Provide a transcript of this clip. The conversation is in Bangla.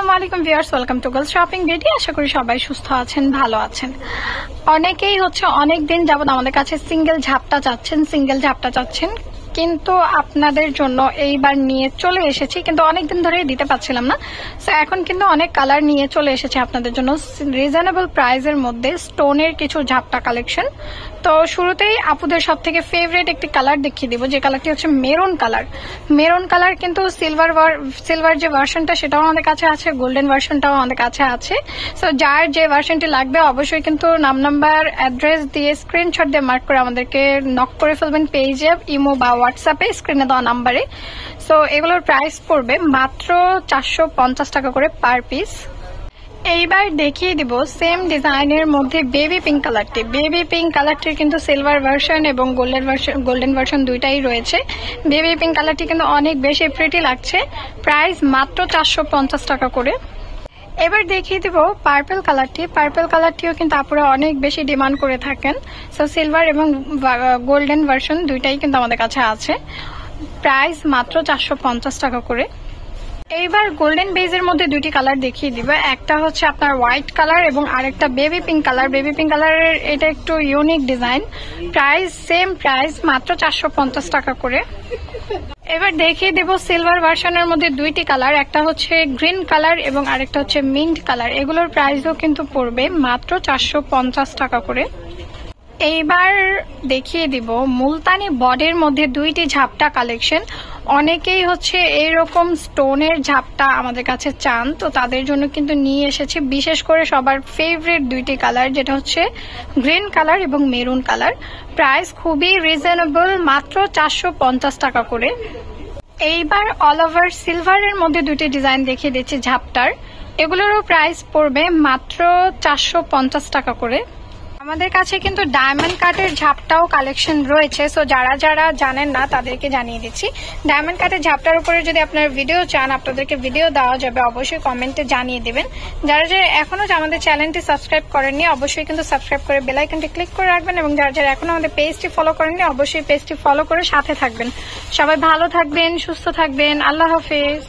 আসসালামু আলাইকুম viewers, welcome to girls shopping beauty. আশা করি সবাই সুস্থ আছেন, ভালো আছেন। অনেকেই অনেক দিন যাবত আমাদের কাছে সিঙ্গেল ঝাপটা চাচ্ছেন, কিন্তু আপনাদের জন্য এইবার নিয়ে চলে এসেছি, কিন্তু অনেকদিন ধরেই দিতে পারছিলাম না। সো এখন কিন্তু অনেক কালার নিয়ে চলে এসেছে আপনাদের জন্য রিজনেবল প্রাইসের মধ্যে স্টোনের কিছু ঝাপটা কালেকশন। তো শুরুতেই আপুদের সব থেকে ফেভারিট একটি কালার দেখিয়ে দিব, যে কালারটি হচ্ছে মেরুন কালার। কিন্তু সিলভার যে ভার্সনটা সেটাও আমাদের কাছে আছে, গোল্ডেন ভার্সনটাও আমাদের কাছে আছে। সো যার যে ভার্সনটি লাগবে অবশ্যই কিন্তু নাম্বার অ্যাড্রেস দিয়ে স্ক্রিনশট দিয়ে মার্ক করে আমাদেরকে নক করে ফেলবেন পেজে, ইমো বা হোয়াটসঅ্যাপে স্ক্রিনে দেওয়া নাম্বারে। সো এগুলোর প্রাইস পড়বে মাত্র 450 টাকা করে পার পিস। এইবার দেখিয়ে দিব সেম ডিজাইনের মধ্যে বেবি পিঙ্ক কালারটির কিন্তু সিলভার ভার্সন এবং গোল্ডেন ভার্সন দুইটাই রয়েছে। বেবি পিঙ্ক কালারটি কিন্তু অনেক বেশি প্রিটি লাগছে, প্রাইস মাত্র 450 টাকা করে। এবার দেখিয়ে দিব পার্পল কালারটিও কিন্তু আপুরা অনেক বেশি ডিমান্ড করে থাকেন। সো সিলভার এবং গোল্ডেন ভার্সন দুইটাই কিন্তু আমাদের কাছে আছে, প্রাইস মাত্র 450 টাকা করে। এইবার গোল্ডেন বেজের মধ্যে দুইটি কালার দেখিয়ে দিব, একটা হচ্ছে আপনার হোয়াইট কালার এবং আরেকটা বেবি পিঙ্ক কালারের এটা একটু ইউনিক ডিজাইন, সেম প্রাইস মাত্র 450 টাকা করে। এবার দেখিয়ে দেব সিলভার ভার্সনের মধ্যে দুইটি কালার, একটা হচ্ছে গ্রিন কালার এবং আরেকটা হচ্ছে মিন্ট কালার। এগুলোর প্রাইসও কিন্তু পড়বে মাত্র 450 টাকা করে। এইবার দেখিয়ে দিব মুলতানি বডির মধ্যে দুইটি ঝাপটা কালেকশন। অনেকেই এইরকম স্টোনের ঝাপটা আমাদের কাছে চান, তো তাদের জন্য কিন্তু নিয়ে এসেছি বিশেষ করে সবার ফেভারিট দুইটি কালার, যেটা হচ্ছে গ্রিন কালার এবং মেরুন কালার। প্রাইস খুবই রিজনেবল, মাত্র 450 টাকা করে। এইবার অল ওভার সিলভারের মধ্যে দুইটি ডিজাইন দেখিয়ে দিচ্ছি ঝাপটার, এগুলোরও প্রাইস পড়বে মাত্র 450 টাকা করে। আমাদের কাছে কিন্তু ডায়মন্ড কাটের ঝাপটাও কালেকশন রয়েছে, সো যারা জানেন না তাদেরকে জানিয়ে দিচ্ছি। ডায়মন্ড কাটের ঝাপটার উপরে যদি আপনারা ভিডিও চান, আপনাদেরকে ভিডিও দেওয়া যাবে, অবশ্যই কমেন্টে জানিয়ে দেবেন। যারা এখনো আমাদের চ্যানেলটি সাবস্ক্রাইব করেননি অবশ্যই কিন্তু সাবস্ক্রাইব করে বেল আইকনটি ক্লিক করে রাখবেন, এবং যারা এখনো আমাদের পেজটি ফলো করেননি অবশ্যই পেজটি ফলো করে সাথে থাকবেন। সবাই ভালো থাকবেন, সুস্থ থাকবেন, আল্লাহ হাফেজ।